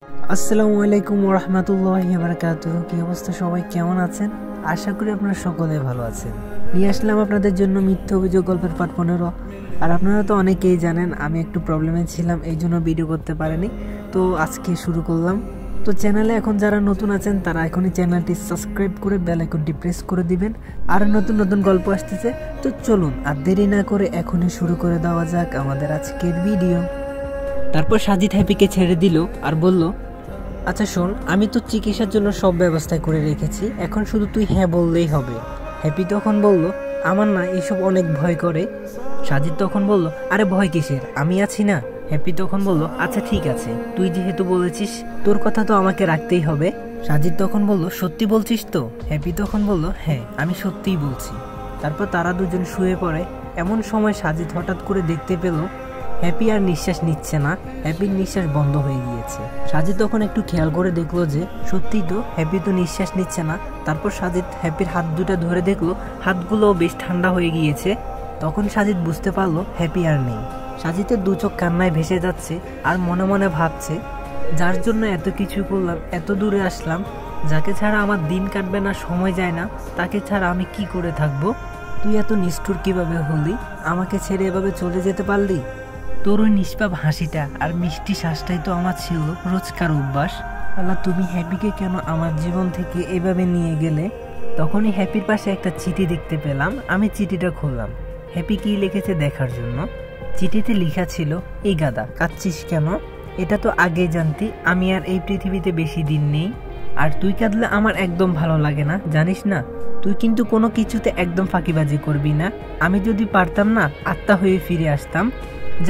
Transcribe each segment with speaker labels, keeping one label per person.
Speaker 1: আসসালামু আলাইকুম ওয়া রাহমাতুল্লাহি ওয়া বারাকাতুহু। কি অবস্থা সবাই, কেমন আছেন? আশা করি আপনারা সকলে ভালো আছেন। নিয়ে আসলাম আপনাদের জন্য মিথ্যা অভিযোগ গল্পের পার্ট 15। আর আপনারা তো অনেকেই জানেন আমি একটু প্রবলেমে ছিলাম, এই জন্য ভিডিও করতে পারিনি। তো আজকে শুরু করলাম। তো চ্যানেলে এখন যারা নতুন আছেন তারা এখনই চ্যানেলটি সাবস্ক্রাইব করে বেল আইকনটি প্রেস করে দিবেন। আর নতুন নতুন গল্প আসতেছে, তো চলুন আর দেরি না করে এখনই শুরু করে দেওয়া যাক আমাদের আজকের ভিডিও। তারপর সাজিদ হ্যাপিকে ছেড়ে দিল আর বলল, আচ্ছা শোন, আমি তো চিকিৎসার জন্য সব ব্যবস্থা করে রেখেছি, এখন শুধু তুই হ্যাঁ বললেই হবে। হ্যাপি তখন বলল, আমার না এইসব অনেক ভয় করে। সাজিদ তখন বলল, আরে ভয় কিসের, আমি আছি না। হ্যাপি তখন বলল, আচ্ছা ঠিক আছে, তুই যেহেতু বলেছিস তোর কথা তো আমাকে রাখতেই হবে। সাজিদ তখন বলল, সত্যি বলছিস তো? হ্যাপি তখন বলল, হ্যাঁ আমি সত্যিই বলছি। তারপর তারা দুজন শুয়ে পড়ে। এমন সময় সাজিদ হঠাৎ করে দেখতে পেল হ্যাপি আর নিঃশ্বাস নিচ্ছে না, হ্যাপির নিঃশ্বাস বন্ধ হয়ে গিয়েছে। সাজিদ তখন একটু খেয়াল করে দেখলো যে সত্যিই তো হ্যাপি তো নিঃশ্বাস নিচ্ছে না। তারপর সাজিদ হ্যাপির হাত দুটো ধরে দেখলো হাতগুলো বেশ ঠান্ডা হয়ে গিয়েছে। তখন সাজিদ বুঝতে পারলো হ্যাপি আর নেই। সাজিদের দু চোখ কান্নায় ভেসে যাচ্ছে আর মনে মনে ভাবছে, যার জন্য এত কিছু করলাম, এত দূরে আসলাম, যাকে ছাড়া আমার দিন কাটবে না, সময় যায় না, তাকে ছাড়া আমি কি করে থাকবো? তুই এত নিষ্ঠুর কিভাবে হলি? আমাকে ছেড়ে এভাবে চলে যেতে পারলি? তোর ওই নিষ্পাপ হাসিটা আর মিষ্টি শ্বাসটাই তো আমার ছিল রোজকার অভ্যাস। আল্লাহ, তুমি হ্যাপিকে কেন আমার জীবন থেকে এভাবে নিয়ে গেলে? তখনই হ্যাপির পাশে একটা চিঠি দেখতে পেলাম। আমি চিঠিটা খুললাম। হ্যাপি কি লিখেছে দেখার জন্য। চিঠিতে লেখা ছিল, এই গাদা কাঁদছিস কেন? এটা তো আগেই জানতি আমি আর এই পৃথিবীতে বেশি দিন নেই। আর তুই কাঁদলে আমার একদম ভালো লাগে না, জানিস না? তুই কিন্তু কোনো কিছুতে একদম ফাঁকিবাজি করবি না। আমি যদি পারতাম না আত্মা হয়ে ফিরে আসতাম।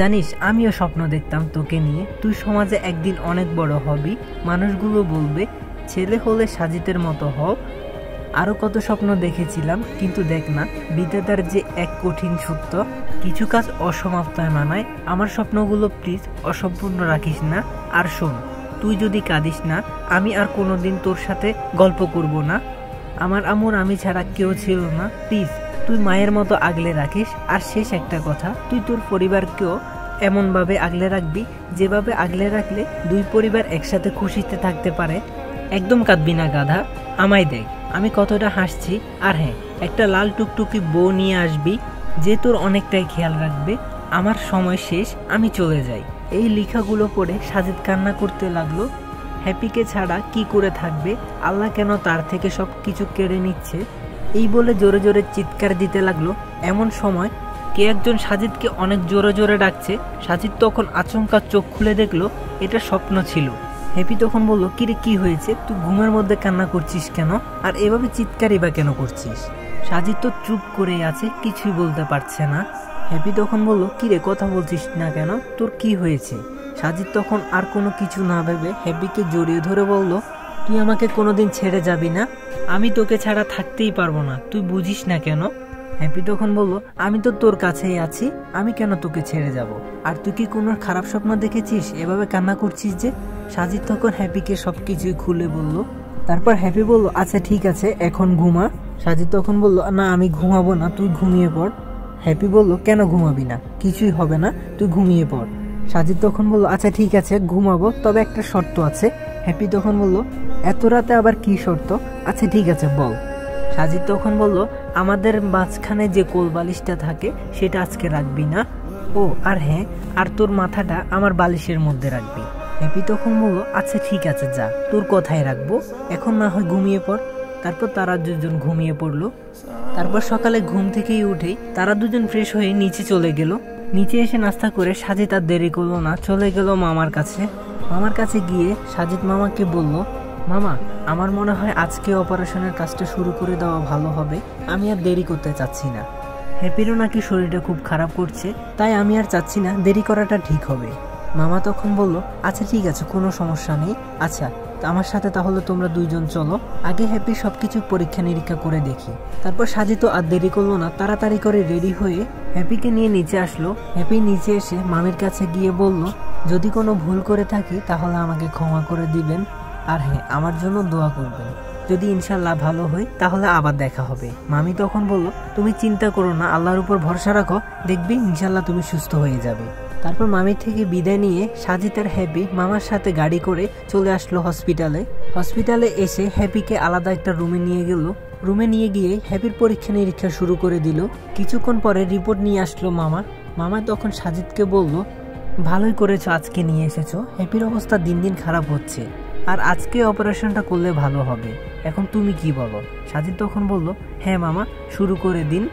Speaker 1: জানিস আমিও স্বপ্ন দেখতাম তোকে নিয়ে, তুই সমাজে একদিন অনেক বড় হবি, মানুষগুলো বলবে ছেলে হলে সাজিদের মতো হও। আরও কত স্বপ্ন দেখেছিলাম, কিন্তু দেখ না, বিধাতার যে এক কঠিন সত্য, কিছু কাজ অসমাপ্তয় মানায়। আমার স্বপ্নগুলো প্লিজ অসম্পূর্ণ রাখিস না। আর শোন, তুই যদি কাঁদিস না, আমি আর কোনোদিন তোর সাথে গল্প করব না। আমার আম্মুর আমি ছাড়া কেউ ছিল না, প্লিজ তুই মায়ের মতো আগলে রাখিস। আর শেষ একটা কথা, তুই তোর পরিবারকেও এমনভাবে আগলে রাখবি যেভাবে আগলে রাখলে দুই পরিবার একসাথে খুশিতে থাকতে পারে। একদম কাঁদবি না গাধা, আমায় দেখ আমি কতটা হাসছি। আর হ্যাঁ, একটা লাল টুকটুকি বউ নিয়ে আসবি যে তোর অনেকটাই খেয়াল রাখবে। আমার সময় শেষ, আমি চলে যাই। এই লেখাগুলো পড়ে সাজিদ কান্না করতে লাগলো। হ্যাপিকে ছাড়া কি করে থাকবে? আল্লাহ কেন তার থেকে সব কিছু কেড়ে নিচ্ছে? এই বলে জোরে জোরে চিৎকার দিতে লাগলো। এমন সময় কে একজন সাজিদকে অনেক জোরে জোরে ডাকছে। সাজিদ তখন আচমকা চোখ খুলে দেখলো এটা স্বপ্ন ছিল। হ্যাপি তখন বলল, কিরে কি হয়েছে? তুই ঘুমের মধ্যে কান্না করছিস কেন? আর এভাবে চিৎকারই বা কেন করছিস? সাজিদ তো চুপ করেই আছে, কিছুই বলতে পারছে না। হ্যাপি তখন বলল, কিরে কথা বলছিস না কেন? তোর কি হয়েছে? সাজিদ তখন আর কোনো কিছু না ভেবে হ্যাপিকে জড়িয়ে ধরে বলল, তুই আমাকে কোনোদিন ছেড়ে যাবি না? আমি তোকে ছাড়া থাকতেই পারবো না, তুই বুঝিস না কেন? হ্যাপি তখন বলল, আমি তো তোর কাছেই আছি, আমি কেন তোকে ছেড়ে যাব? আর তুই কি কোনো খারাপ স্বপ্ন দেখেছিস এভাবে কান্না করছিস যে? সাজিদ তখন হ্যাপিকে সবকিছুই খুলে বলল। তারপর হ্যাপি বলল, আচ্ছা ঠিক আছে, এখন ঘুমা। সাজিদ তখন বলল, না আমি ঘুমাবো না, তুই ঘুমিয়ে পড়। হ্যাপি বলল, কেন ঘুমাবি না? কিছুই হবে না, তুই ঘুমিয়ে পড়। সাজিদ তখন বলল, আচ্ছা ঠিক আছে ঘুমাবো, তবে একটা শর্ত আছে। হ্যাপি তখন বলল, এত রাতে আবার কি শর্ত? আচ্ছা ঠিক আছে বল। সাজিদ তখন বলল, আমাদের মাঝখানে যে কোলবালিশটা থাকে সেটা আজকে রাখবি না। ও আর হ্যাঁ, আর তোর মাথাটা আমার বালিশের মধ্যে রাখবি। হ্যাপি তখন বলল, আচ্ছা ঠিক আছে যা, তোর কথাই রাখবো, এখন না হয় ঘুমিয়ে পড়। তারপর তারা দুজন ঘুমিয়ে পড়লো। তারপর সকালে ঘুম থেকেই উঠেই তারা দুজন ফ্রেশ হয়ে নিচে চলে গেল। নিচে এসে নাস্তা করে সাজিদ আর দেরি করলো না, চলে গেল মামার কাছে। মামার কাছে গিয়ে সাজিদ মামাকে বলল, মামা আমার মনে হয় আজকে অপারেশনের কাজটা শুরু করে দেওয়া ভালো হবে, আমি আর দেরি করতে চাচ্ছি না। হ্যাপিরও নাকি শরীরটা খুব খারাপ করছে, তাই আমি আর চাচ্ছি না, দেরি করাটা ঠিক হবে। মামা তখন বলল, আচ্ছা ঠিক আছে কোনো সমস্যা নেই, আচ্ছা আমার সাথে তাহলে তোমরা দুইজন চলো, আগে হ্যাপি সবকিছু পরীক্ষা নিরীক্ষা করে দেখি। তারপর সাজিদ তো আর দেরি করলো না, তাড়াতাড়ি করে রেডি হয়ে হ্যাপিকে নিয়ে নিচে আসলো। হ্যাপি নিচে এসে মামির কাছে গিয়ে বলল, যদি কোনো ভুল করে থাকি তাহলে আমাকে ক্ষমা করে দিবেন, আর হ্যাঁ আমার জন্য দোয়া করবেন। যদি ইনশাল্লাহ ভালো হয় তাহলে আবার দেখা হবে। মামি তখন বলল, তুমি চিন্তা করো না, আল্লাহর উপর ভরসা রাখো, দেখবি ইনশাল্লাহ তুমি সুস্থ হয়ে যাবে। তারপর মামি থেকে বিদায় নিয়ে সাজিদ আর হ্যাপি মামার সাথে গাড়ি করে চলে আসলো হসপিটালে এসে হ্যাপিকে আলাদা একটা রুমে নিয়ে গেল। রুমে নিয়ে গিয়ে হ্যাপির পরীক্ষা নিরীক্ষা শুরু করে দিল। কিছুক্ষণ পরে রিপোর্ট নিয়ে আসলো মামা তখন সাজিদকে বলল, ভালোই করেছো আজকে নিয়ে এসেছো, হ্যাপির অবস্থা দিন দিন খারাপ হচ্ছে, আর আজকে অপারেশনটা করলে ভালো হবে, এখন তুমি কি বলো? সাজিদ তখন বলল, হ্যাঁ মামা, শুরু করে দিন।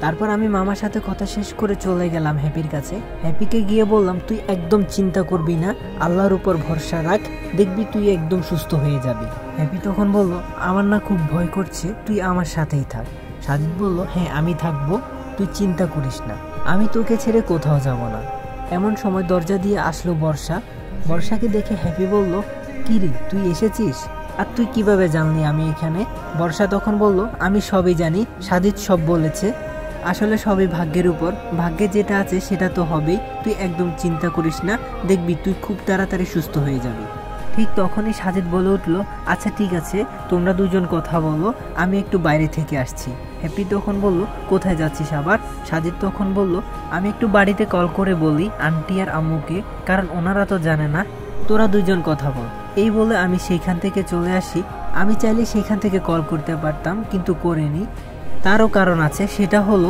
Speaker 1: তারপর আমি মামার সাথে কথা শেষ করে চলে গেলাম হ্যাপির কাছে। হ্যাপিকে গিয়ে বললাম, তুই একদম চিন্তা করবি না, আল্লাহর উপর ভরসা রাখ, দেখবি তুই একদম সুস্থ হয়ে যাবি। হ্যাপি তখন বলল, আমার না খুব ভয় করছে, তুই আমার সাথেই থাক। সাজিদ বলল, হ্যাঁ আমি থাকবো, তুই চিন্তা করিস না, আমি তোকে ছেড়ে কোথাও যাব না। এমন সময় দরজা দিয়ে আসলো বর্ষাকে দেখে হ্যাপি বলল, কি রে তুই এসেছিস, আর তুই কিভাবে জানলি আমি এখানে? বর্ষা তখন বলল, আমি সবই জানি, সাজিদ সব বলেছে, আসলে সবই ভাগ্যের উপর, ভাগ্যে যেটা আছে সেটা তো হবেই, তুই একদম চিন্তা করিস না, দেখবি তুই খুব তাড়াতাড়ি সুস্থ হয়ে যাবি। ঠিক তখনই সাজিদ বলে উঠল, আচ্ছা ঠিক আছে, তোমরা দুজন কথা বলো, আমি একটু বাইরে থেকে আসছি। হ্যাপি তখন বলল, কোথায় যাচ্ছিস আবার? সাজিদ তখন বলল, আমি একটু বাড়িতে কল করে বলি আন্টি আর আম্মুকে, কারণ ওনারা তো জানে না, তোরা দুজন কথা বল। এই বলে আমি সেইখান থেকে চলে আসি। আমি চাইলে সেখান থেকে কল করতে পারতাম, কিন্তু করিনি। তারও কারণ আছে, সেটা হলো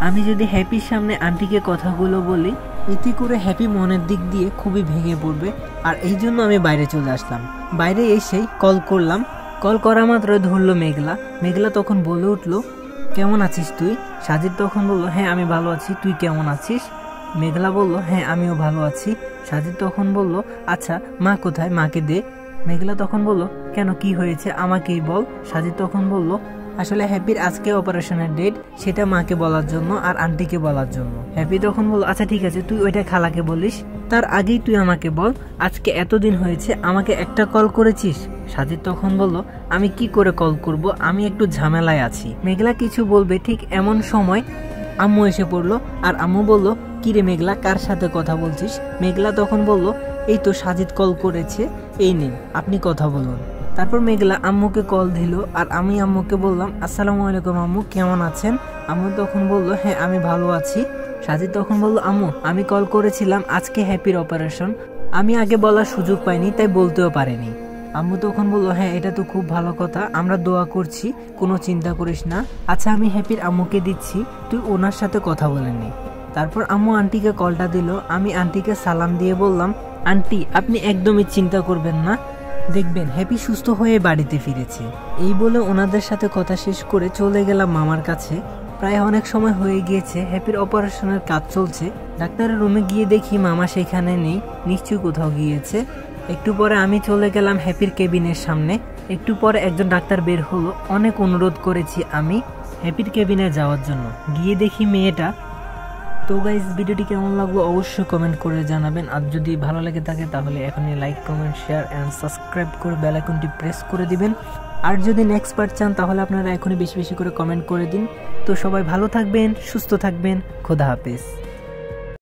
Speaker 1: আমি যদি হ্যাপির সামনে আন্টিকে কথাগুলো বলি, এতে করে হ্যাপি মনের দিক দিয়ে খুবই ভেঙে পড়বে, আর এই জন্য আমি বাইরে চলে আসলাম। বাইরে এসেই কল করলাম, কল করা মাত্র ধরলো মেঘলা তখন বলে উঠলো, কেমন আছিস তুই? সাজিদ তখন বলল, হ্যাঁ আমি ভালো আছি, তুই কেমন আছিস? মেঘলা বলল, হ্যাঁ আমিও ভালো আছি। সাজিদ তখন বলল, আচ্ছা মা কোথায়, মাকে দে। মেঘলা তখন বলল, কেন কি হয়েছে আমাকেই বল। সাজিদ তখন বলল, আসলে হ্যাপির আজকে অপারেশনের ডেট, সেটা মাকে বলার জন্য আর আন্টিকে বলার জন্য। হ্যাপি তখন বলল, আচ্ছা ঠিক আছে, তুই ওইটা খালাকে বলিস, তার আগেই তুই আমাকে বল, আজকে এতদিন হয়েছে আমাকে একটা কল করেছিস? সাজিদ তখন বলল, আমি কি করে কল করব, আমি একটু ঝামেলায় আছি। মেঘলা কিছু বলবে, ঠিক এমন সময় আম্মু এসে পড়লো, আর আম্মু বলল, কিরে মেঘলা, কার সাথে কথা বলছিস? মেঘলা তখন বলল, এই তো সাজিদ কল করেছে, এই নিন আপনি কথা বলুন। তারপর মেঘলা আম্মুকে কল দিল, আর আমি আম্মুকে বললাম, আসসালামু আলাইকুম আম্মু, কেমন আছেন? আম্মু তখন বলল, হ্যাঁ আমি ভালো আছি। সাজিদ তখন বলল, আম্মু আমি কল করেছিলাম, আজকে হ্যাপির অপারেশন, আমি আগে বলার সুযোগ পাইনি, তাই বলতেও পারিনি। আম্মু তখন বলল, হ্যাঁ এটা তো খুব ভালো কথা, আমরা দোয়া করছি, কোনো চিন্তা করিস না। আচ্ছা আমি হ্যাপির আম্মুকে দিচ্ছি, তুই ওনার সাথে কথা বলে নে। তারপর আম্মু আন্টিকে কলটা দিল, আমি আন্টিকে সালাম দিয়ে বললাম, আন্টি আপনি একদমই চিন্তা করবেন না, দেখবেন হ্যাপি সুস্থ হয়ে বাড়িতে ফিরেছে। এই বলে ওনাদের সাথে কথা শেষ করে চলে গেলাম মামার কাছে। প্রায় অনেক সময় হয়ে গিয়েছে, হ্যাপির অপারেশনের কাজ চলছে। ডাক্তারের রুমে গিয়ে দেখি মামা সেখানে নেই, নিশ্চয়ই কোথাও গিয়েছে। একটু পরে আমি চলে গেলাম হ্যাপির কেবিনের সামনে। একটু পরে একজন ডাক্তার বের হলো, অনেক অনুরোধ করেছি আমি হ্যাপির কেবিনে যাওয়ার জন্য, গিয়ে দেখি মেয়েটা। তো গাইস ভিডিওটি কেমন লাগলো অবশ্যই কমেন্ট করে জানাবেন, আর যদি ভালো লেগে থাকে তাহলে এখনই like comment share and subscribe করে বেল আইকনটি প্রেস করে দিবেন। আর যদি নেক্সট পার্ট চান তাহলে আপনারা এখনই বেশি বেশি করে কমেন্ট করে দিন। তো সবাই ভালো থাকবেন, সুস্থ থাকবেন, খোদা হাফেজ।